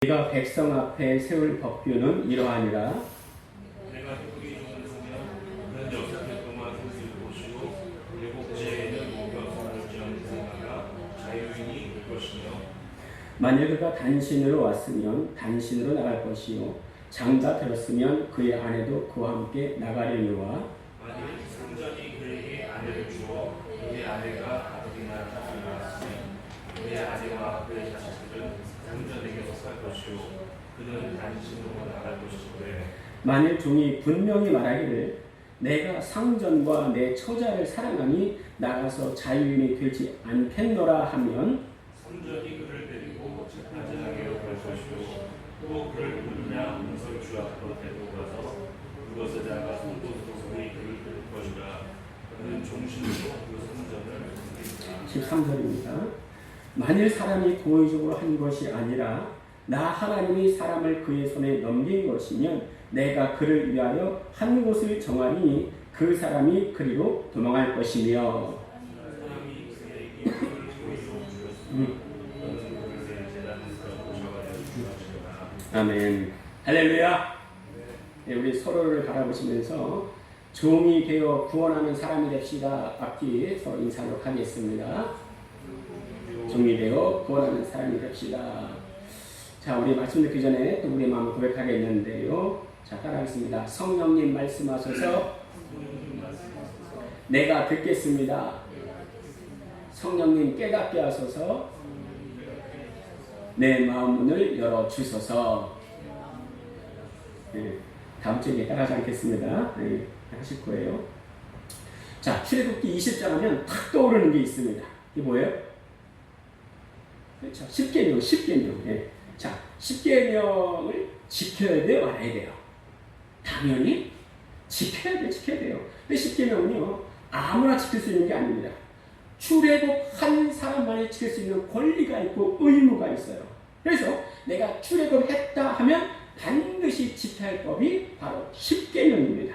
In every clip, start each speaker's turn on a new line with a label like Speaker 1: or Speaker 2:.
Speaker 1: 네가 백성 앞에 세울 법규는 이러하니라.
Speaker 2: 내가 우리 종을 보면 그는 역사들 동안 그것을 보시고 일곱째에는 목욕을 지은 자가 자유인이 될 것이며
Speaker 1: 만일 그가 단신으로 왔으면 단신으로 나갈 것이요 장가 들었으면 그의 아내도 그와 함께 나가려니와
Speaker 2: 만일 성전이 그에게 아내를 주어 그의 아내가 아들이나 딸을 낳았으면 그의 아내와 그의 자식들은 성전에게서 살 것이요 그는 단신으로 나갈 것이되
Speaker 1: 만일 종이 분명히 말하기를 내가 상전과 내 처자를 사랑하니 나가서 자유인이 되지 않겠노라 하면
Speaker 2: 성전이 그를 데리고 재판장에게 갈 것이요 또 그를 부르냐 문설 주 앞으로 데리고 가서 그것을 자가 손도로 그의 그를 부를 것이라 그는 종신으로 그 성전을 지키리라.
Speaker 1: 13절입니다. 만일 사람이 고의적으로 한 것이 아니라 나 하나님이 사람을 그의 손에 넘긴 것이면 내가 그를 위하여 한 곳을 정하니 그 사람이 그리로 도망할 것이며
Speaker 2: 사람이 그에게 그를 고의로 주었으니 그는 그를 제단에서 모셔가 되어 주었으리라.
Speaker 1: 아멘. 할렐루야. 네, 우리 서로를 바라보시면서 종이 되어 구원하는 사람이 됩시다. 앞뒤 서로 인사하도록 하겠습니다. 종이 되어 구원하는 사람이 됩시다. 자, 우리 말씀 듣기 전에 또 우리 마음을 고백하겠는데요. 자, 따라하겠습니다. 성령님 말씀하소서 내가 듣겠습니다. 성령님 깨닫게 하소서 내 마음 문을 열어주소서. 네, 다음 주에 따라하지 않겠습니다. 네, 하실 거예요. 자, 출애굽기 20장 하면 탁 떠오르는 게 있습니다. 이게 뭐예요? 그렇죠. 10계명. 예. 자, 10계명을 지켜야 돼요, 말아야 돼요? 당연히 지켜야 돼요. 근데 10계명은요, 아무나 지킬 수 있는 게 아닙니다. 출애굽한 사람만이 지킬 수 있는 권리가 있고 의무가 있어요. 그래서 내가 출애굽했다 하면 반드시 지켜야 할 법이 바로 10계명입니다.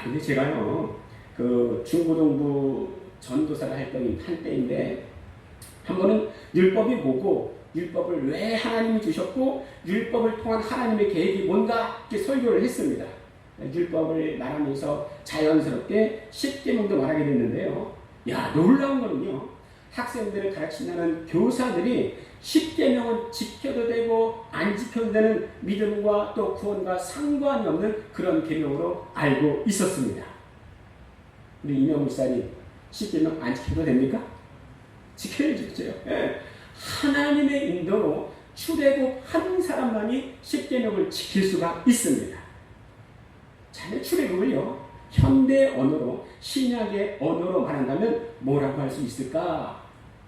Speaker 1: 근데 제가요, 그 중고등부 전도사를 했던 한때인데, 한 번은 율법이 뭐고, 율법을 왜 하나님이 주셨고, 율법을 통한 하나님의 계획이 뭔가 이렇게 설교를 했습니다. 율법을 말하면서 자연스럽게 10계명도 말하게 됐는데요. 야, 놀라운 거는요, 학생들을 가르친다는 교사들이 10계명은 지켜도 되고 안 지켜도 되는 믿음과 또 구원과 상관이 없는 그런 계명으로 알고 있었습니다. 우리 이명훈 목사님 10계명 안 지켜도 됩니까? 지켜야죠. 예. 하나님의 인도로 출애굽한 사람만이 10계명을 지킬 수가 있습니다. 자, 출애굽을요, 현대 언어로, 신약의 언어로 말한다면 뭐라고 할 수 있을까?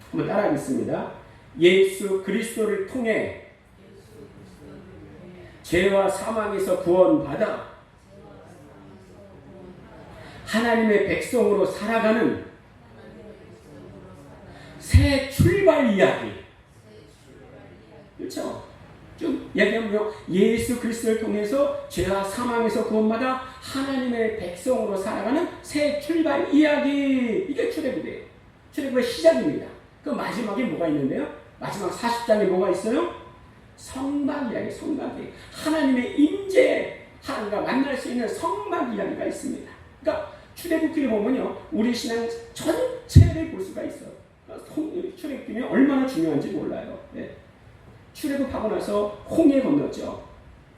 Speaker 1: 한번 따라하겠습니다. 예수 그리스도를 통해 죄와 사망에서 구원받아 하나님의 백성으로 살아가는 새 출발 이야기. 그렇죠? 좀 얘기하면 예수 그리스도를 통해서 죄와 사망에서 구원받아 하나님의 백성으로 살아가는 새 출발 이야기. 이게 출애굽이에요. 출애굽의 시작입니다. 그 마지막에 뭐가 있는데요? 마지막 40장에 뭐가 있어요? 성막 이야기, 성막 이야기. 하나님의 임재, 하나님과 만날 수 있는 성막 이야기가 있습니다. 그러니까 출애굽기를 보면요, 우리 신앙 전체를 볼 수가 있어요. 출애굽기는 얼마나 중요한지 몰라요. 네. 출애굽하고 나서 홍해 건넜죠.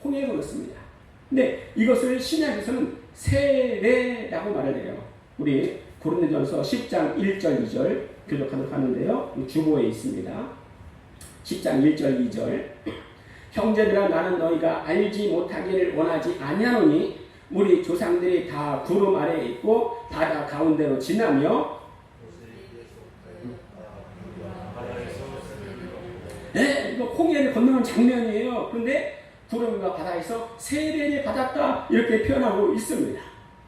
Speaker 1: 홍해 건넜습니다. 근데 이것을 신약에서는 세례라고 말을 해요. 우리 고린도전서 10장 1절 2절 교독하도록 하는데요. 주보에 있습니다. 10장 1절 2절 형제들아 나는 너희가 알지 못하기를 원하지 아니하노니 우리 조상들이 다 구름 아래에 있고 바다 가운데로 지나며 네, 이거 홍해를 건너는 장면이에요. 그런데 구름과 바다에서 세례를 받았다 이렇게 표현하고 있습니다.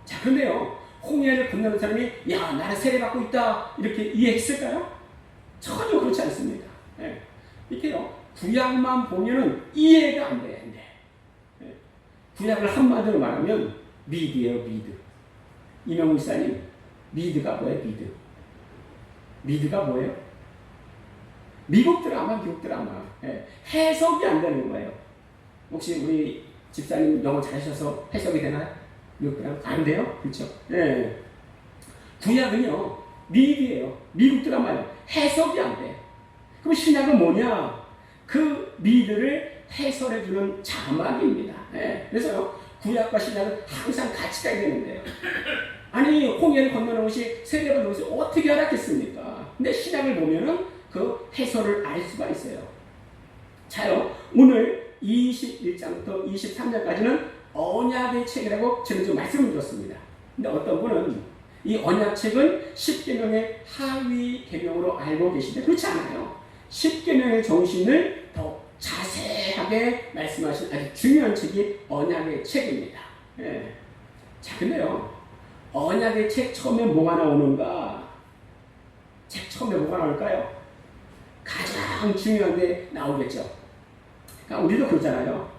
Speaker 1: 자, 그런데요, 홍해를 건너는 사람이 야, 나는 세례받고 있다 이렇게 이해했을까요? 전혀 그렇지 않습니다. 네. 이렇게요, 구약만 보면은 이해가 안 돼. 네. 구약을 한마디로 말하면 미드예요, 미드. 이명훈 목사님, 미드가 뭐예요, 미드? 미드가 뭐예요? 미국 드라마. 예, 해석이 안 되는 거예요. 혹시 우리 집사님 영어 잘하셔서 해석이 되나요? 미국 드라마? 안 돼요? 그렇죠? 예. 구약은요, 미비예요. 미국 드라마요. 해석이 안 돼. 그럼 신약은 뭐냐? 그 미드를 해설해주는 자막입니다. 예. 그래서요, 구약과 신약은 항상 같이 가야 되는데요. 아니, 홍해를 건너는 것이 세례받는 것이 어떻게 알았겠습니까? 근데 신약을 보면은 그 해설을 알 수가 있어요. 자요, 오늘 21장부터 23장까지는 언약의 책이라고 저는 좀 말씀을 드렸습니다. 근데 어떤 분은 이 언약책은 10계명의 하위 계명으로 알고 계신데 그렇지 않아요. 10계명의 정신을 더 자세하게 말씀하신 아주 중요한 책이 언약의 책입니다. 예. 자, 근데요, 언약의 책 처음에 뭐가 나오는가? 책 처음에 뭐가 나올까요? 가장 중요한 게 나오겠죠. 그러니까 우리도 그렇잖아요.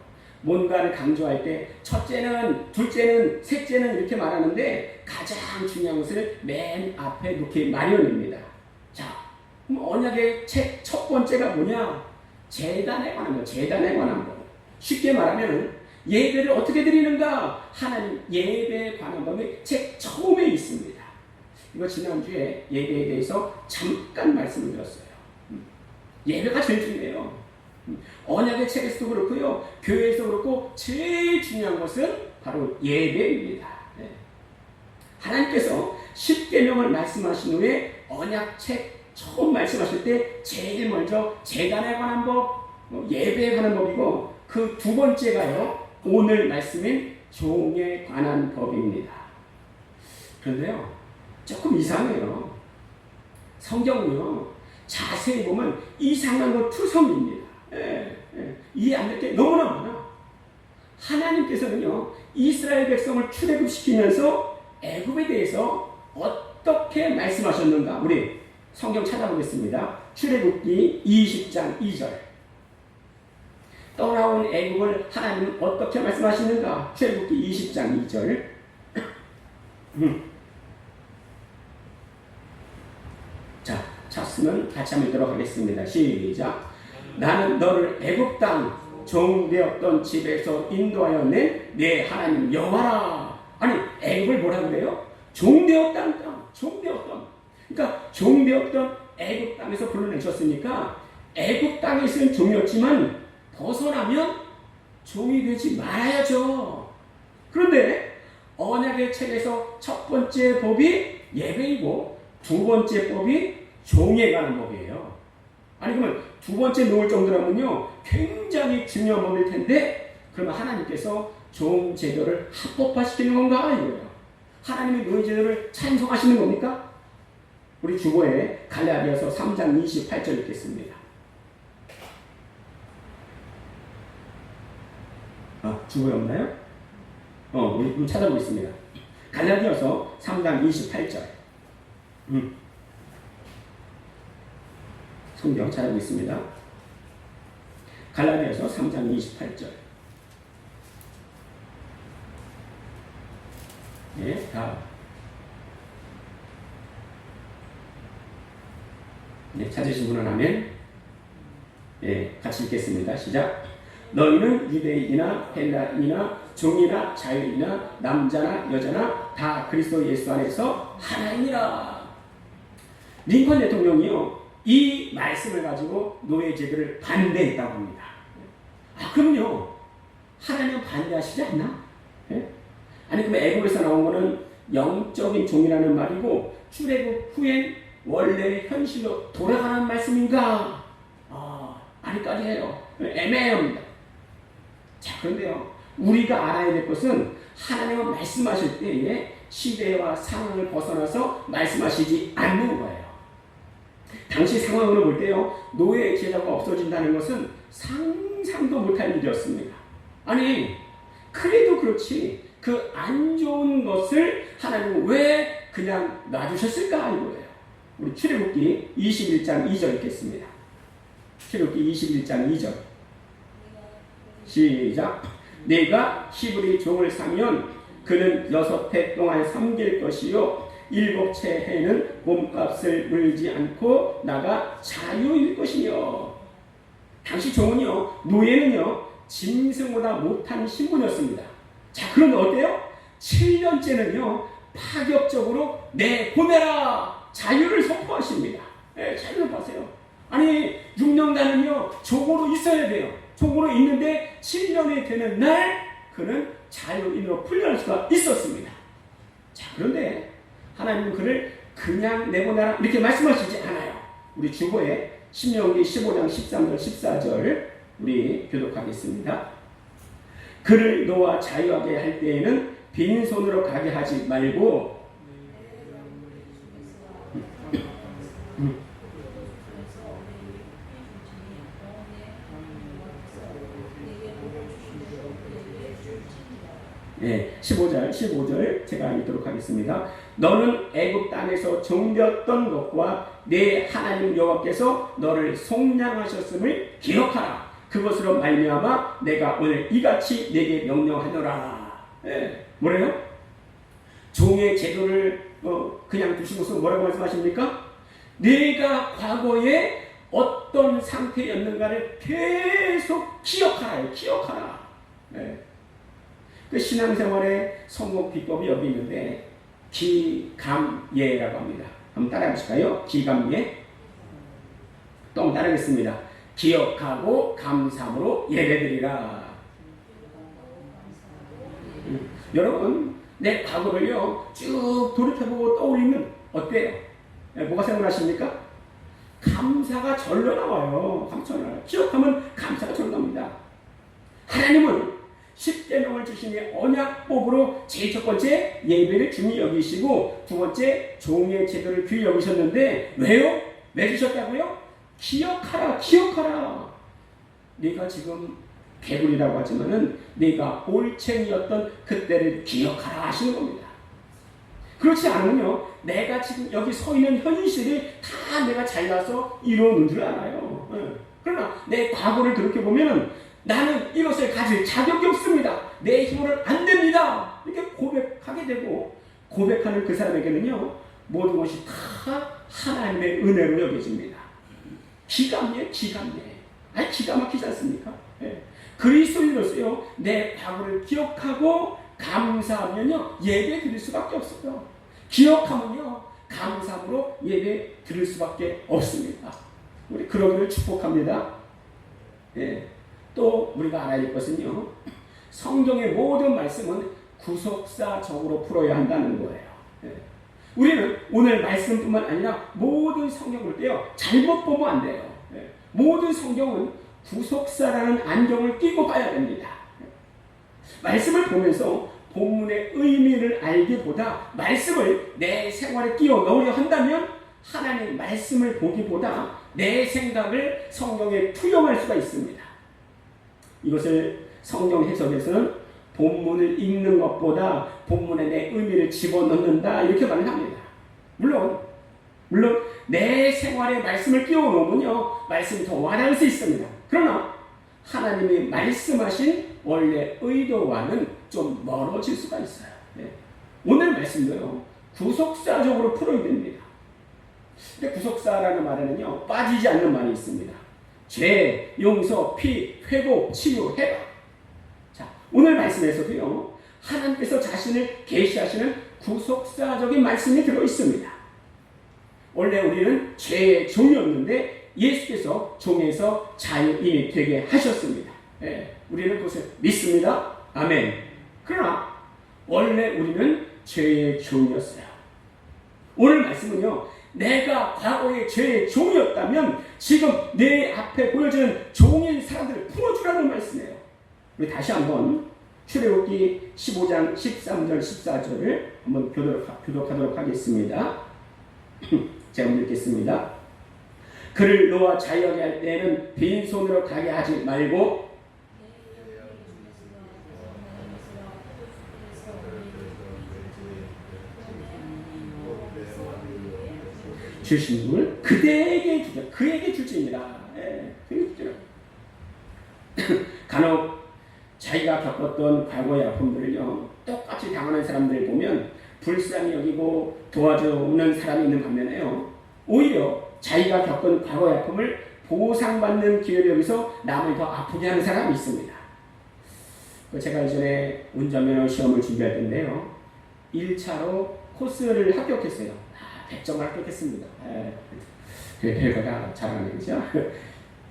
Speaker 1: 뭔가를 강조할 때 첫째는, 둘째는, 셋째는 이렇게 말하는데 가장 중요한 것을 맨 앞에 놓기 마련입니다. 자, 그럼 언약의 책 첫 번째가 뭐냐? 제단에 관한 거, 제단에 관한 거. 쉽게 말하면 예배를 어떻게 드리는가? 하나님 예배에 관한 법이 책 처음에 있습니다. 이거 지난주에 예배에 대해서 잠깐 말씀을 드렸어요. 예배가 제일 중요해요. 언약의 책에서도 그렇고요, 교회에서 그렇고 제일 중요한 것은 바로 예배입니다. 네. 하나님께서 10계명을 말씀하신 후에 언약책 처음 말씀하실 때 제일 먼저 제단에 관한 법, 예배에 관한 법이고 그 두 번째가요, 오늘 말씀인 종에 관한 법입니다. 그런데요, 조금 이상해요. 성경은요, 자세히 보면 이상한 거 투성입니다. 이해 안 될 게 너무나 많아. 하나님께서는요, 이스라엘 백성을 출애굽시키면서 애굽에 대해서 어떻게 말씀하셨는가? 우리 성경 찾아보겠습니다. 출애굽기 20장 2절. 떠나온 애굽을 하나님은 어떻게 말씀하시는가? 출애굽기 20장 2절. 자, 찾으면 같이 한번 읽도록 하겠습니다. 시작. 나는 너를 애굽 땅 종되었던 집에서 인도하여 낸 내 하나님 여호와라. 아니, 애굽을 뭐라 그래요? 종되었던 땅, 종되었던. 그러니까 종되었던 애굽 땅에서 불러내셨으니까 애굽 땅에 있은 종이었지만 벗어나면 종이 되지 말아야죠. 그런데 언약의 책에서 첫 번째 법이 예배이고 두 번째 법이 종에 관한 법이에요. 아니, 그러면 두 번째 놓을 정도라면요, 굉장히 중요한 법일 텐데, 그러면 하나님께서 종 제도를 합법화시키는 건가? 이거예요. 하나님의 노예 제도를 찬성하시는 겁니까? 우리 주보에 갈라디아서 3장 28절 읽겠습니다. 주보에 없나요? 우리 좀 찾아보겠습니다. 갈라디아서 3장 28절. 성경 찾아보겠습니다. 갈라디아서 3장 28절. 네, 다음. 네, 찾으신 분은 아멘. 네, 같이 읽겠습니다. 시작. 너희는 유대인이나 헬라인이나 종이나 자유인이나 남자나 여자나 다 그리스도 예수 안에서 하나이니라. 링컨 대통령이요, 이 말씀을 가지고 노예 제도를 반대했다고 합니다. 그럼요, 하나님은 반대하시지 않나? 네? 아니, 그럼 애굽에서 나온 거는 영적인 종이라는 말이고 출애굽 후엔 원래의 현실로 돌아가는 말씀인가? 아니까지 해요. 애매합니다. 자, 그런데요, 우리가 알아야 될 것은 하나님은 말씀하실 때에 시대와 상황을 벗어나서 말씀하시지 않는 거예요. 당시 상황으로 볼 때요, 노예 제도가 없어진다는 것은 상상도 못할 일이었습니다. 아니, 그래도 그렇지 그 안 좋은 것을 하나님은 왜 그냥 놔두셨을까 이거예요. 우리 출애굽기 21장 2절 읽겠습니다. 출애굽기 21장 2절. 시작. 내가 히브리 종을 사면 그는 6해 동안 섬길 것이요 일곱째 해에는 몸값을 물지 않고 나가 자유일 것이며. 당시 종은요, 노예는요, 짐승보다 못한 신분이었습니다. 자, 그런데 어때요? 7년째는요, 파격적으로 내보내라! 자유를 선포하십니다. 네, 자유를 선포하세요. 아니, 6년간은요, 종으로 있어야 돼요. 종으로 있는데 7년이 되는 날, 그는 자유인으로 풀려날 수가 있었습니다. 자, 그런데 하나님은 그를 그냥 내보내라 이렇게 말씀하시지 않아요. 우리 주보에 신명기 15장 13절 14절 우리 교독하겠습니다. 그를 너와 자유하게 할 때에는 빈손으로 가게 하지 말고 네, 15절 제가 읽도록 하겠습니다. 너는 애굽 땅에서 종되었던 것과 내 하나님 여호와께서 너를 속량하셨음을 기억하라. 그것으로 말미암아 내가 오늘 이같이 내게 명령하노라. 네, 뭐래요? 종의 제도를 그냥 두시고서 뭐라고 말씀하십니까? 내가 과거에 어떤 상태였는가를 계속 기억하라. 기억하라. 네. 그 신앙생활의 성공 비법이 여기 있는데 기감예라고 합니다. 한번 따라해 보실까요? 기감예. 또 따라하겠습니다. 기억하고 감사함으로 예배드리라. 여러분, 내 과거를요 쭉 돌이켜보고 떠올리면 어때요? 뭐가 생각나십니까? 감사가 절로 나와요. 감사가 기억하면 감사가 절로 나옵니다. 하나님은 10계명을 주시니 언약법으로 제일 첫 번째 예배를 중히 여기시고 두 번째 종의 제도를 귀히 여기셨는데 왜요? 왜 주셨다고요? 기억하라. 기억하라. 네가 지금 개구리라고 하지만은 네가 올챙이였던 그때를 기억하라 하시는 겁니다. 그렇지 않으면요 내가 지금 여기 서 있는 현실이 다 내가 잘나서 이루어놓은 줄 알아요. 그러나 내 과거를 돌이켜보면 나는 이것을 가질 자격이 없습니다. 내 힘으로는 안 됩니다. 이렇게 고백하게 되고 고백하는 그 사람에게는요 모든 것이 다 하나님의 은혜로 여겨집니다. 기감예. 아니 기가 막히지 않습니까? 네. 그리스도인으로서요 내 과거를 기억하고 감사하면요 예배 드릴 수밖에 없어요. 기억하면요 감사함으로 예배 드릴 수밖에 없습니다. 우리 그러기를 축복합니다. 예. 또 우리가 알아야 할 것은요 성경의 모든 말씀은 구속사적으로 풀어야 한다는 거예요. 예. 우리는 오늘 말씀뿐만 아니라 모든 성경을 때요 잘못 보면 안 돼요. 예. 모든 성경은 구속사라는 안경을 끼고 봐야 됩니다. 예. 말씀을 보면서 본문의 의미를 알기보다 말씀을 내 생활에 끼워 넣으려 한다면 하나님 말씀을 보기보다 내 생각을 성경에 투영할 수가 있습니다. 이것을 성경 해석에서는 본문을 읽는 것보다 본문에 내 의미를 집어넣는다 이렇게 말을 합니다. 물론 내 생활에 말씀을 끼워 놓으면요 말씀이 더 와닿을 수 있습니다. 그러나 하나님이 말씀하신 원래 의도와는 좀 멀어질 수가 있어요. 네. 오늘 말씀도요 구속사적으로 풀어야 됩니다. 근데 구속사라는 말에는요 빠지지 않는 말이 있습니다. 죄, 용서, 피, 회복, 치유, 해방. 자, 오늘 말씀에서도요 하나님께서 자신을 계시하시는 구속사적인 말씀이 들어 있습니다. 원래 우리는 죄의 종이었는데 예수께서 종에서 자유인이 되게 하셨습니다. 예, 우리는 그것을 믿습니다. 아멘. 그러나 원래 우리는 죄의 종이었어요. 오늘 말씀은요 내가 과거의 죄의 종이었다면 지금 내 앞에 보여지는 종인 사람들을 풀어주라는 말씀이에요. 우리 다시 한번 출애굽기 15장 13절 14절을 한번 교독하도록 하겠습니다. 제가 읽겠습니다. 그를 너와 자유하게 할 때에는 빈손으로 가게 하지 말고 주신 걸 그대에게 주자. 그에게 줄지입니다. 예, 그에게 주자. 간혹 자기가 겪었던 과거의 아픔들을요 똑같이 당하는 사람들을 보면 불쌍히 여기고 도와주는 사람이 있는 반면에요. 오히려 자기가 겪은 과거의 아픔을 보상받는 기회를 여기서 남을 더 아프게 하는 사람이 있습니다. 제가 이전에 운전면허 시험을 준비할 때인데요. 1차로 코스를 합격했어요. 100점을 합격했습니다. 별거가 잘하는 거죠.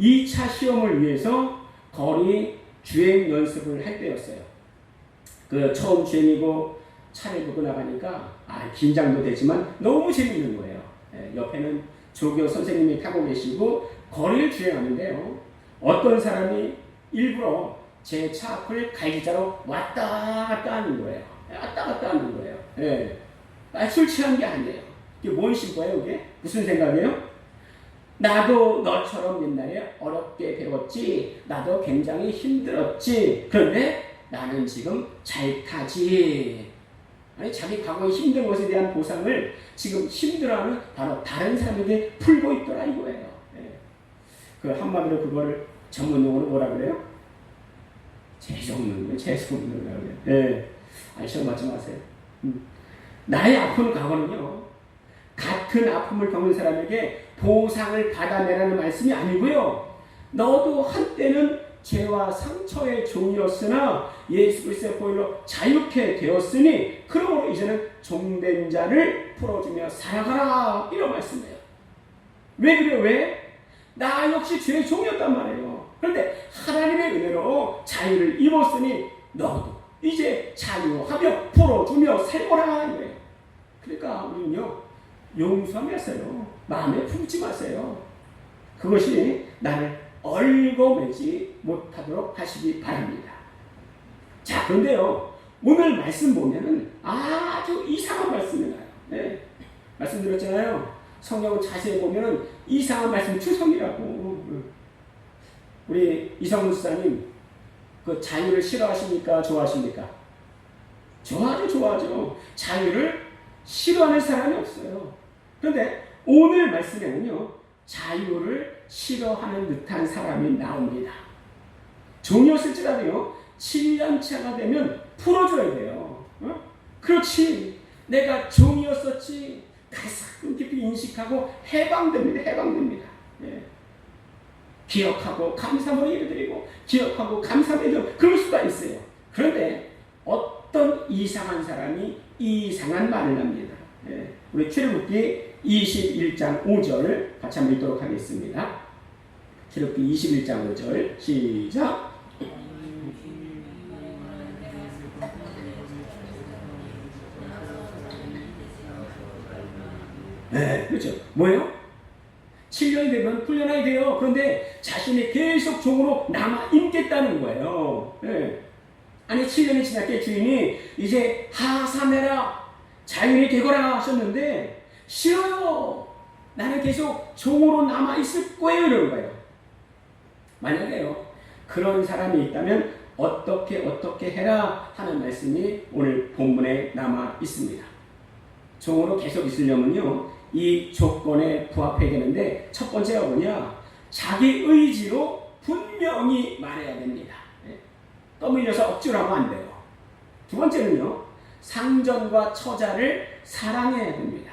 Speaker 1: 2차 시험을 위해서 거리 주행 연습을 할 때였어요. 그 처음 주행이고 차를 보고 나가니까 긴장도 되지만 너무 재밌는 거예요. 옆에는 조교 선생님이 타고 계시고 거리를 주행하는데요. 어떤 사람이 일부러 제 차 앞을 갈기자로 왔다 갔다 하는 거예요. 왔다 갔다 하는 거예요. 술 취한 게 아니에요. 이게 뭔 심보예요, 이게? 무슨 생각이에요? 나도 너처럼 옛날에 어렵게 배웠지. 나도 굉장히 힘들었지. 그런데 나는 지금 잘 타지. 아니, 자기 과거의 힘든 것에 대한 보상을 지금 힘들어하는 바로 다른 사람에게 풀고 있더라 이거예요. 그 한마디로 그거를 전문 용어로 뭐라 그래요? 재수 없는 거예요. 재수 없는 거예요. 시험 맞지 마세요. 나의 아픈 과거는요, 같은 아픔을 겪는 사람에게 보상을 받아내라는 말씀이 아니고요. 너도 한때는 죄와 상처의 종이었으나 예수 그리스도의 보혈로 자유케 되었으니 그러므로 이제는 종된 자를 풀어주며 살아가라 이런 말씀이에요. 왜 그래요? 왜? 나 역시 죄의 종이었단 말이에요. 그런데 하나님의 은혜로 자유를 입었으니 너도 이제 자유하며 풀어주며 살거라 이거예요. 그러니까 우리는요, 용서하면서요, 마음에 품지 마세요. 그것이 나를 얽어매지 못하도록 하시기 바랍니다. 자, 그런데요, 오늘 말씀 보면은 아주 이상한 말씀이 나요. 말씀드렸잖아요. 성경을 자세히 보면은 이상한 말씀 추성이라고. 우리 이성문 수사님, 그 자유를 싫어하십니까? 좋아하십니까? 좋아하죠. 자유를 싫어하는 사람이 없어요. 그런데 오늘 말씀에는요, 자유를 싫어하는 듯한 사람이 나옵니다. 종이었을지라도요, 7년차가 되면 풀어줘야 돼요. 그렇지. 내가 종이었었지. 가슴 깊이 인식하고 해방됩니다. 기억하고 감사함으로 예배드리고 기억하고 감사함으로 그럴 수가 있어요. 그런데 어떤 이상한 사람이 이상한 말을 합니다. 우리 출애굽기 21장 5절 같이 한번 읽도록 하겠습니다. 출애굽기 21장 5절 시작. 그렇죠. 뭐예요? 7년이 되면 풀려나야 돼요. 그런데 자신이 계속 종으로 남아있겠다는 거예요. 아니, 7년이 지났게 주인이 이제 하사매라, 자유인이 되거라 하셨는데 싫어요. 나는 계속 종으로 남아있을 거예요. 이런 거예요. 만약에요, 그런 사람이 있다면 어떻게 해라 하는 말씀이 오늘 본문에 남아 있습니다. 종으로 계속 있으려면요, 이 조건에 부합해야 되는데 첫 번째가 뭐냐? 자기 의지로 분명히 말해야 됩니다. 떠밀려서 억지로 하면 안 돼요. 두 번째는요, 상전과 처자를 사랑해야 됩니다.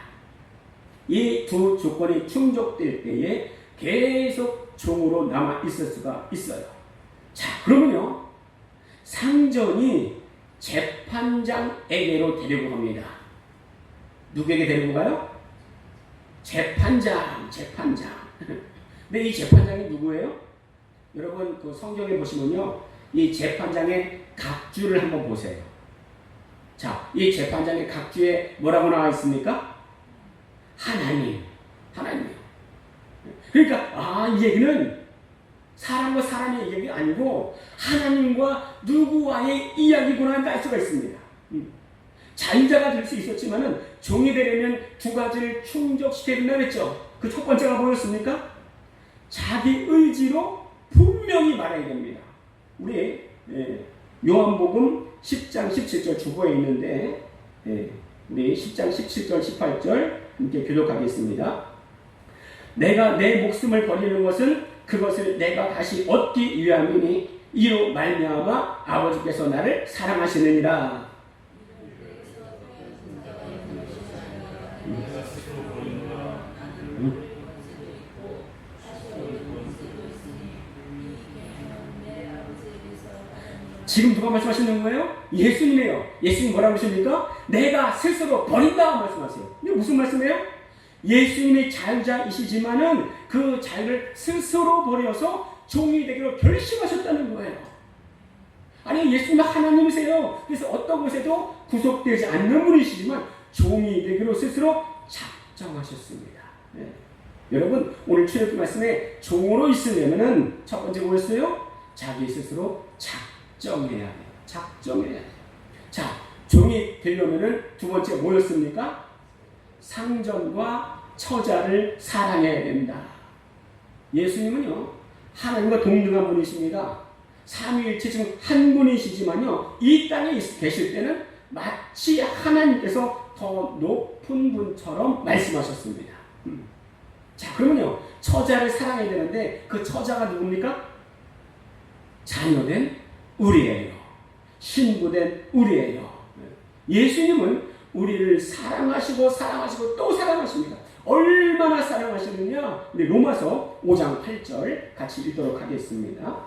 Speaker 1: 이 두 조건이 충족될 때에 계속 종으로 남아 있을 수가 있어요. 자, 그러면요, 상전이 재판장에게로 데리고 갑니다. 누구에게 데리고 가요? 재판장. 근데 이 재판장이 누구예요? 여러분, 그 성경에 보시면요, 이 재판장의 각주를 한번 보세요. 자, 이 재판장의 각주에 뭐라고 나와 있습니까? 하나님이요. 그러니까 이 얘기는 사람과 사람의 얘기가 아니고 하나님과 누구와의 이야기구나 알 수가 있습니다. 자유자가 될 수 있었지만은 종이 되려면 두 가지를 충족시켜야 된다고 했죠. 그 첫 번째가 뭐였습니까? 자기 의지로 분명히 말해야 됩니다. 우리 요한복음 10장 17절 주보에 있는데 우리 10장 17절 18절 함께 교독하겠습니다. 내가 내 목숨을 버리는 것은 그것을 내가 다시 얻기 위함이니 이로 말미암아 아버지께서 나를 사랑하시느니라. 지금 누가 말씀하시는 거예요? 예수님이에요. 예수님 뭐라고 하십니까? 내가 스스로 버린다 말씀하세요. 이게 무슨 말씀이에요? 예수님이 자유자이시지만은 그 자유를 스스로 버려서 종이 되기로 결심하셨다는 거예요. 아니, 예수님은 하나님이세요. 그래서 어떤 곳에도 구속되지 않는 분이시지만 종이 되기로 스스로 작정하셨습니다. 네. 여러분, 오늘 출애굽기 말씀에 종으로 있으려면은 첫 번째 뭐였어요? 자기 스스로 작정해야 돼요. 작정해야 돼요. 자, 종이 되려면은 두 번째 뭐였습니까? 상전과 처자를 사랑해야 된다. 예수님은요, 하나님과 동등한 분이십니다. 삼위일체 중 한 분이시지만요, 이 땅에 계실 때는 마치 하나님께서 더 높은 분처럼 말씀하셨습니다. 자, 그러면요, 처자를 사랑해야 되는데 그 처자가 누굽니까? 자녀된 우리예요. 신부된 우리예요. 예수님은 우리를 사랑하시고 또 사랑하십니다. 얼마나 사랑하시느냐? 우리 로마서 5장 8절 같이 읽도록 하겠습니다.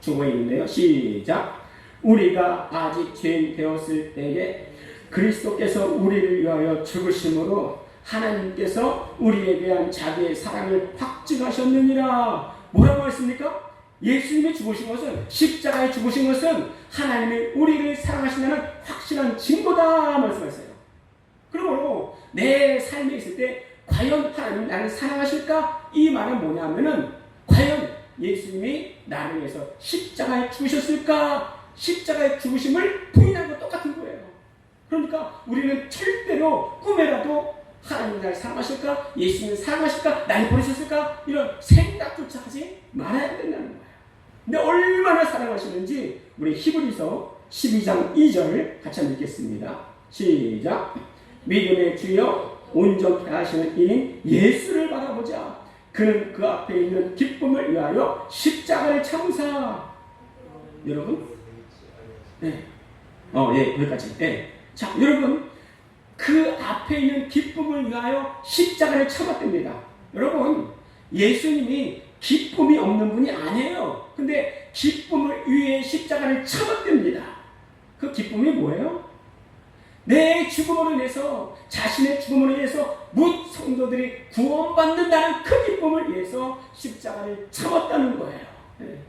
Speaker 1: 주보에 있는데요. 시작. 우리가 아직 죄인 되었을 때에 그리스도께서 우리를 위하여 죽으심으로 하나님께서 우리에 대한 자기의 사랑을 확증하셨느니라. 뭐라고 했습니까? 예수님이 죽으신 것은, 십자가에 죽으신 것은 하나님이 우리를 사랑하신다는 확실한 증거다 말씀하셨어요. 그러므로 내 삶에 있을 때 과연 하나님 나를 사랑하실까? 이 말은 뭐냐면은 과연 예수님이 나를 위해서 십자가에 죽으셨을까? 십자가에 죽으심을 부인하는 것 똑같은 거예요. 그러니까 우리는 절대로 꿈에라도 하나님 나를 사랑하실까? 예수님을 사랑하실까? 나를 버리셨을까? 이런 생각조차 하지 말아야 된다는 거예요. 근데 얼마나 사랑하시는지 우리 히브리서 12장 2절 같이 한번 읽겠습니다. 시작. 믿음의 주여 온전케 하시는 이인 예수를 바라보자. 그는 그 앞에 있는 기쁨을 위하여 십자가를 참으사. 여러분, 네, 여기까지. 네. 자, 여러분, 그 앞에 있는 기쁨을 위하여 십자가를 참았답니다. 여러분, 예수님이 기쁨이 없는 분이 아니에요. 근데 기쁨을 위해 십자가를 참았답니다. 그 기쁨이 뭐예요? 내 죽음으로 인해서, 자신의 죽음으로 인해서 뭇 성도들이 구원받는다는 그 기쁨을 위해서 십자가를 참았다는 거예요. 네.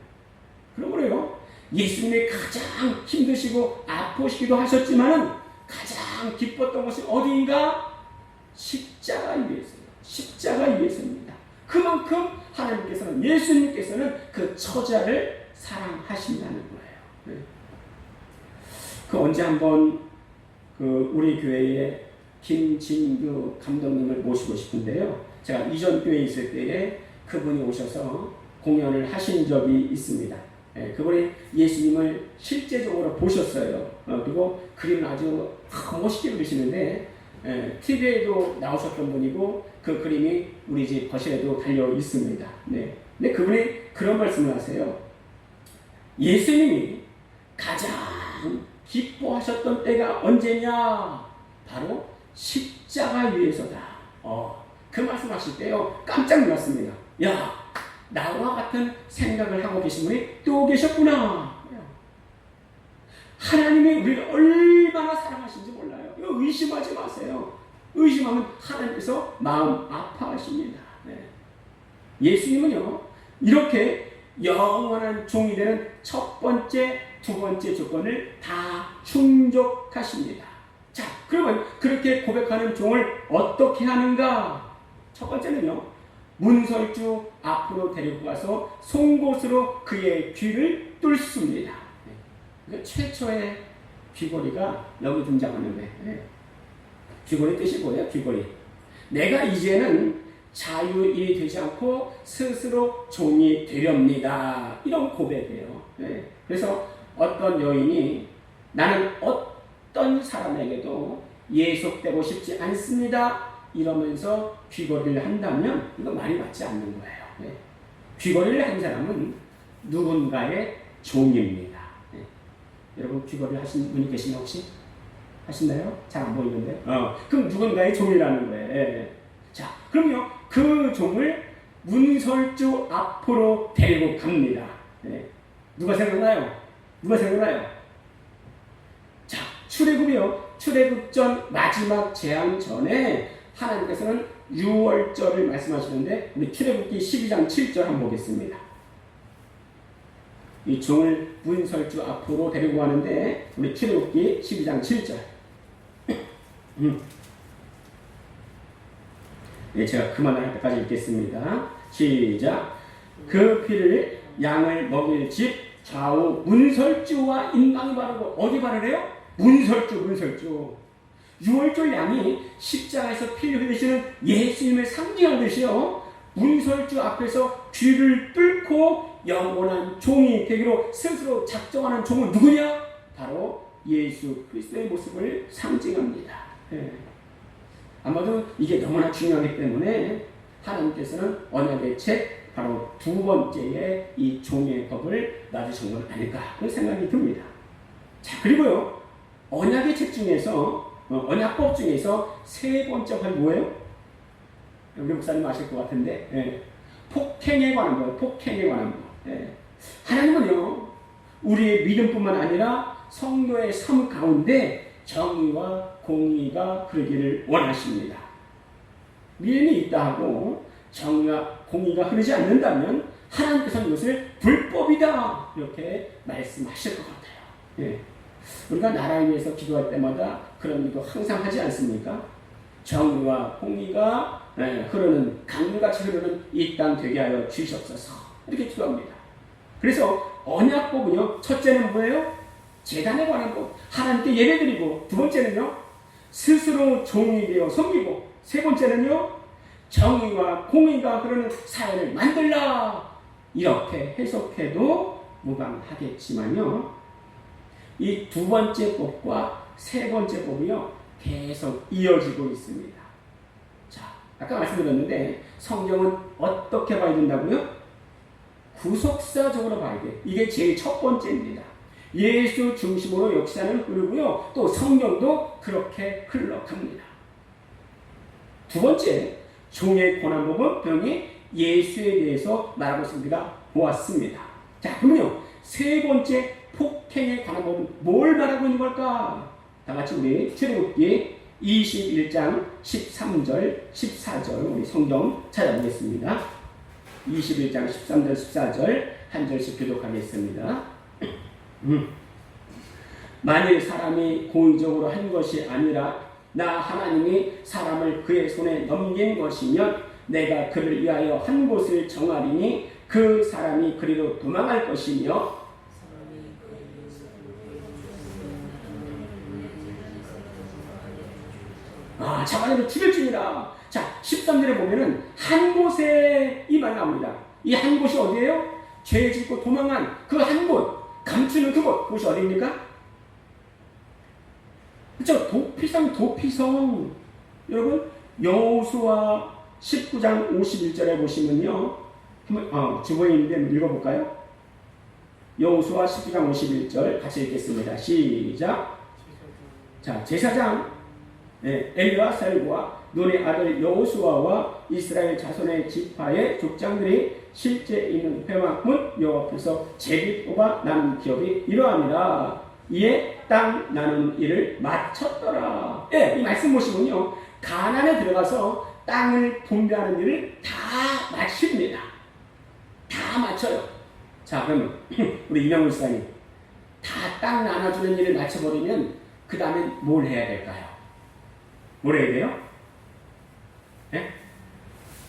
Speaker 1: 그러므로요, 예수님이 가장 힘드시고 아프시기도 하셨지만은 가장 기뻤던 것이 어디인가? 십자가 위에서요. 십자가 위에서입니다. 그만큼 하나님께서는, 예수님께서는 그 처자를 사랑하신다는 거예요. 네. 그 언제 한번 우리 교회에 김진규 감독님을 모시고 싶은데요. 제가 이전 교회에 있을 때에 그분이 오셔서 공연을 하신 적이 있습니다. 예, 그분이 예수님을 실제적으로 보셨어요. 그리고 그림을 아주 멋있게 그리시는데, TV에도 나오셨던 분이고 그 그림이 우리 집 거실에도 달려 있습니다. 네. 근데 그분이 그런 말씀을 하세요. 예수님이 가장 기뻐하셨던 때가 언제냐? 바로 십자가 위에서다. 그 말씀하실 때요, 깜짝 놀랐습니다. 야, 나와 같은 생각을 하고 계신 분이 또 계셨구나. 하나님이 우리를 얼마나 사랑하신지 몰라요. 이거 의심하지 마세요. 의심하면 하나님께서 마음 아파하십니다. 네. 예수님은요, 이렇게 영원한 종이 되는 첫 번째, 두 번째 조건을 다 충족하십니다. 자, 그러면 그렇게 고백하는 종을 어떻게 하는가? 첫 번째는요, 문설주 앞으로 데리고 가서 송곳으로 그의 귀를 뚫습니다. 네. 최초의 귀걸이가 여기 등장하는데, 네. 귀걸이 뜻이 뭐예요? 귀걸이. 내가 이제는 자유인이 되지 않고 스스로 종이 되렵니다. 이런 고백이에요. 네. 그래서 어떤 여인이 나는 어떤 사람에게도 예속되고 싶지 않습니다. 이러면서 귀걸이를 한다면 이건 말이 맞지 않는 거예요. 네. 귀걸이를 한 사람은 누군가의 종입니다. 네. 여러분 귀걸이 하신 분이 계시나 혹시? 하신다요? 잘 안 보이는데? 그럼 누군가의 종이라는 거예요. 네. 자, 그럼요. 그 종을 문설주 앞으로 데리고 갑니다. 네. 누가 생각나요? 누가 생각나요? 자, 출애굽이요. 출애굽 전 마지막 재앙 전에 하나님께서는 유월절을 말씀하시는데 우리 출애굽기 12장 7절 한번 보겠습니다. 이 종을 문설주 앞으로 데리고 가는데 우리 출애굽기 12장 7절. 네, 제가 그만할 때까지 읽겠습니다. 시작. 그 피를 양을 먹일 집 좌우 문설주와 인방이 바르고 어디 바르래요? 문설주. 유월절 양이 십자가에서 피를 흘리시는 예수님을 상징하듯이요. 문설주 앞에서 귀를 뚫고 영원한 종이 되기로 스스로 작정하는 종은 누구냐? 바로 예수 그리스도의 모습을 상징합니다. 네. 아마도 이게 너무나 중요하기 때문에 하나님께서는 언약의 책 바로 두 번째의 이 종의 법을 놔주신 건 아닐까 그런 생각이 듭니다. 자, 그리고요 언약의 책 중에서 언약법 중에서 세 번째 법이 뭐예요? 우리 목사님 아실 것 같은데 폭행에 관한 법, 폭행에 관한 법. 하나님은요 우리의 믿음뿐만 아니라 성도의 삶 가운데 정의와 공의가 흐르기를 원하십니다. 믿음이 있다 하고 정의와 공의가 흐르지 않는다면 하나님께서는 이것을 불법이다 이렇게 말씀하실 것 같아요. 우리가 나라를 위해서 기도할 때마다 그런 기도 항상 하지 않습니까? 정의와 공의가 흐르는 강물같이 흐르는 이 땅 되게 하여 주시옵소서 이렇게 기도합니다. 그래서 언약법은요 첫째는 뭐예요? 제단에 관한 법, 하나님께 예배드리고 두 번째는요 스스로 종이 되어 섬기고 세 번째는요 정의와 공의가 흐르는 사회를 만들라 이렇게 해석해도 무방하겠지만요 이 두 번째 법과 세 번째 법이요 계속 이어지고 있습니다. 자, 아까 말씀드렸는데 성경은 어떻게 봐야 된다고요? 구속사적으로 봐야 돼. 이게 제일 첫 번째입니다. 예수 중심으로 역사는 흐르고요. 또 성경도 그렇게 흘러갑니다. 두 번째, 종의 고난법은 병이 예수에 대해서 말하고 있습니다. 보았습니다. 자, 그러면요. 세 번째, 폭행에 관한 법은 뭘 말하고 있는 걸까? 다 같이 우리 출애굽기 21장 13절, 14절 우리 성경 찾아보겠습니다. 21장 13절, 14절 한 절씩 교독하겠습니다. 만일 사람이 고의적으로 한 것이 아니라 나 하나님이 사람을 그의 손에 넘긴 것이면 내가 그를 위하여 한 곳을 정하리니 그 사람이 그리로 도망할 것이며 자만으로 죽일지니라. 자, 13절에 보면은 한 곳에 이 말 나옵니다. 이 한 곳이 어디예요? 죄 짓고 도망한 그 한 곳, 감추는 그곳, 그곳이 어디입니까? 그렇죠? 도피성. 여러분, 여호수아 19장 51절에 보시면요. 한번 주보에 있는데 읽어볼까요? 여호수아 19장 51절 같이 읽겠습니다. 시작. 자, 제사장 엘리아살과 눈의 아들 여호수아와 이스라엘 자손의 지파의 족장들이 실제 있는 회막문 여호와 앞에서 제비 뽑아 나눈 기업이 이러함이라. 이에 땅 나누는 일을 마쳤더라. 이 말씀 보시면요, 가나안에 들어가서 땅을 분배하는 일을 다 마칩니다. 다 마쳐요. 자, 그럼 우리 이명훈 목사님, 다 땅 나눠주는 일을 마쳐버리면 그 다음엔 뭘 해야 될까요? 뭘 해야 돼요?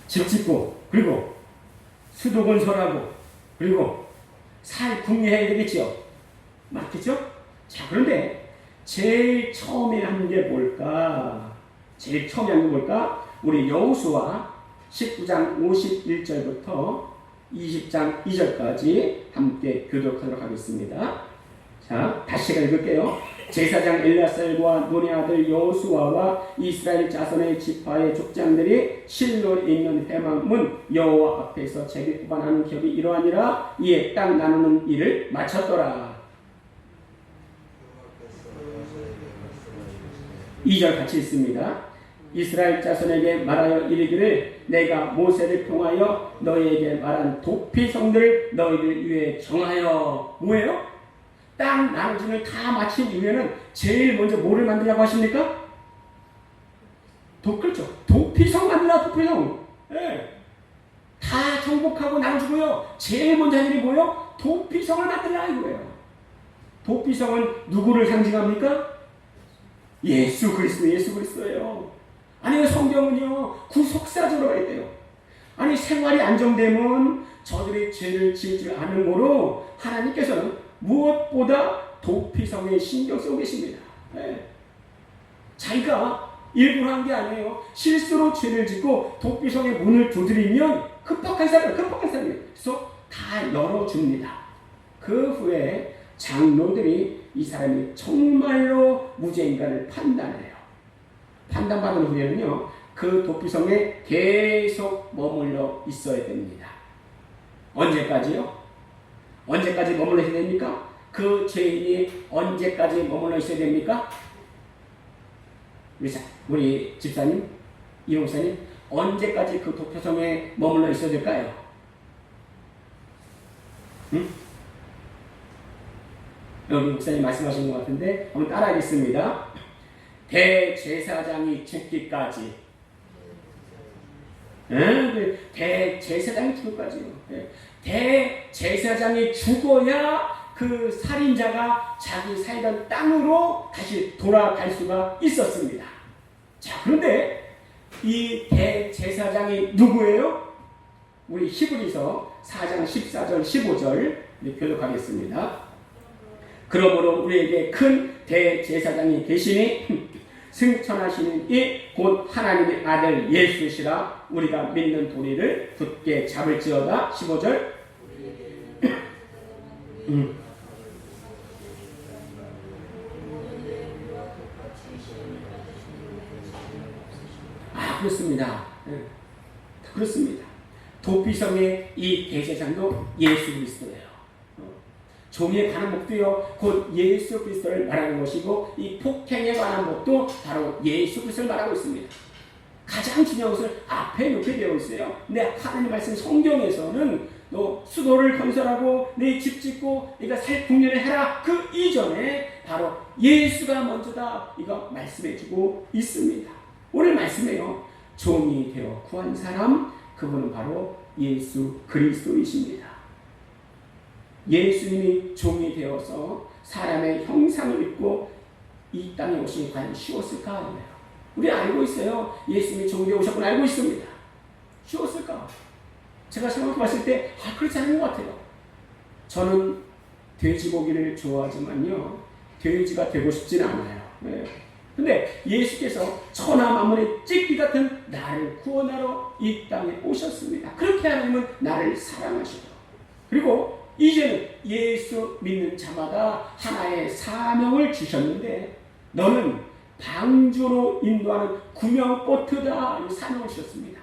Speaker 1: 집 짓고, 그리고 수도 건설하고, 그리고 살 궁리해야 되겠죠? 맞겠죠? 자, 그런데 제일 처음에 한 게 뭘까? 제일 처음에 한 게 뭘까? 우리 여호수아 19장 51절부터 20장 2절까지 함께 교독하도록 하겠습니다. 자, 다시 읽을게요. 제사장 엘리아살과 눈의 아들 여호수아와 이스라엘 자손의 지파의 족장들이 실로에 있는 회막문 여호와 앞에서 제비 뽑아나는 기업이 이러하니라. 이에 땅 나누는 일을 마쳤더라. 2절 같이 읽습니다. 이스라엘 자손에게 말하여 이르기를 내가 모세를 통하여 너희에게 말한 도피성들을 너희들 위에 정하여. 뭐예요? 땅 나눠짐을 다 마친 이후에는 제일 먼저 뭐를 만들라고 하십니까? 그렇죠. 도피성 만들라, 도피성. 예. 다 정복하고 나눠주고요. 제일 먼저 한 일이 뭐예요? 도피성을 만들라 이거예요. 도피성은 누구를 상징합니까? 예수 그리스도예요. 아니 성경은요 구속사적으로 가야 돼요. 아니 생활이 안정되면 저들이 죄를 지을 줄 아는 거로 하나님께서는 무엇보다 도피성에 신경 쓰고 계십니다. 네. 자기가 일부러 한 게 아니에요. 실수로 죄를 짓고 도피성의 문을 두드리면 급박한 사람이에요. 그래서 다 열어줍니다. 그 후에 장로들이 이 사람이 정말로 무죄인가를 판단해요. 판단받은 후에는요, 그 도피성에 계속 머물러 있어야 됩니다. 언제까지요? 언제까지 머물러 있어야 됩니까? 그 죄인이 언제까지 머물러 있어야 됩니까? 우리 집사님, 이용사님, 언제까지 그 도피성에 머물러 있어야 될까요? 응? 여기 목사님 말씀하신 것 같은데 한번 따라하겠습니다. 대제사장이 죽기까지. 대제사장이 죽기까지요. 대제사장이 죽어야 그 살인자가 자기 살던 땅으로 다시 돌아갈 수가 있었습니다. 자, 그런데 이 대제사장이 누구예요? 우리 히브리서 4장 14절 15절 교독하겠습니다. 그러므로 우리에게 큰 대제사장이 계시니 승천하시는 이 곧 하나님의 아들 예수시라. 우리가 믿는 도리를 굳게 잡을지어다. 15절. 그렇습니다. 그렇습니다. 도피성의 이 대제사장도 예수 그리스도예요. 종에 관한 법도요, 곧 예수 그리스도를 말하는 것이고, 이 폭행에 관한 법도 바로 예수 그리스도를 말하고 있습니다. 가장 중요한 것을 앞에 놓게 되어 있어요. 근데 하나님 말씀 성경에서는 너 수도를 건설하고 내 집 짓고 네가 살 국련을 해라. 그 이전에 바로 예수가 먼저다. 이거 말씀해주고 있습니다. 오늘 말씀에요. 종이 되어 구한 사람, 그분은 바로 예수 그리스도이십니다. 예수님이 종이 되어서 사람의 형상을 입고 이 땅에 오시니 과연 쉬웠을까? 우리 알고 있어요. 예수님이 종이 되어 오셨구나 알고 있습니다. 쉬웠을까? 제가 생각해 봤을 때 그렇지 않은 것 같아요. 저는 돼지고기를 좋아하지만요, 돼지가 되고 싶지는 않아요. 근데 예수께서 천하 만물의 찢기 같은 나를 구원하러 이 땅에 오셨습니다. 그렇게 하나님은 나를 사랑하시고, 그리고 이제는 예수 믿는 자마다 하나의 사명을 주셨는데, 너는 방주로 인도하는 구명보트다. 사명을 주셨습니다.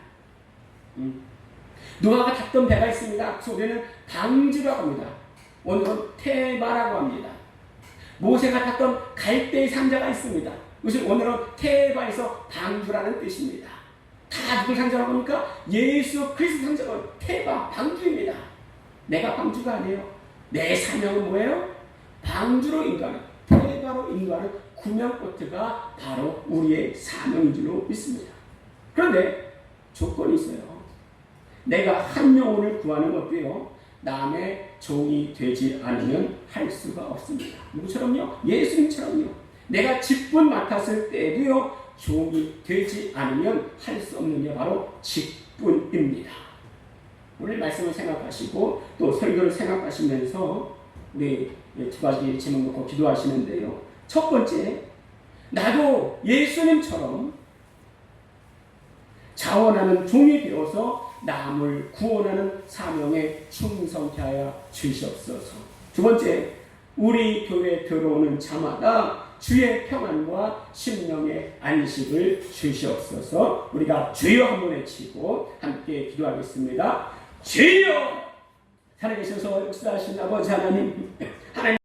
Speaker 1: 노아가 탔던 배가 있습니다. 그 속에는 방주라고 합니다. 오늘은 테바라고 합니다. 모세가 탔던 갈대의 상자가 있습니다. 이것은 오늘은 테바에서 방주라는 뜻입니다. 다 누굴 상자라고 합니까? 예수 그리스도 상자가 테바, 방주입니다. 내가 방주가 아니에요. 내 사명은 뭐예요? 방주로 인도하는, 테바로 인도하는 구명보트가 바로 우리의 사명인 줄로 믿습니다. 그런데 조건이 있어요. 내가 한 영혼을 구하는 것도요, 남의 종이 되지 않으면 할 수가 없습니다. 누구처럼요? 예수님처럼요. 내가 직분 맡았을 때도요, 종이 되지 않으면 할 수 없는 게 바로 직분입니다. 오늘 말씀을 생각하시고 또 설교를 생각하시면서 우리 두 가지 제목 놓고 기도하시는데요. 첫 번째, 나도 예수님처럼 자원하는 종이 되어서 남을 구원하는 사명에 충성케 하여 주시옵소서. 두 번째, 우리 교회에 들어오는 자마다 주의 평안과 심령의 안식을 주시옵소서. 우리가 주여 한번 외치고 함께 기도하겠습니다. 주여! 살아계셔서 역사하신 아버지 하나님,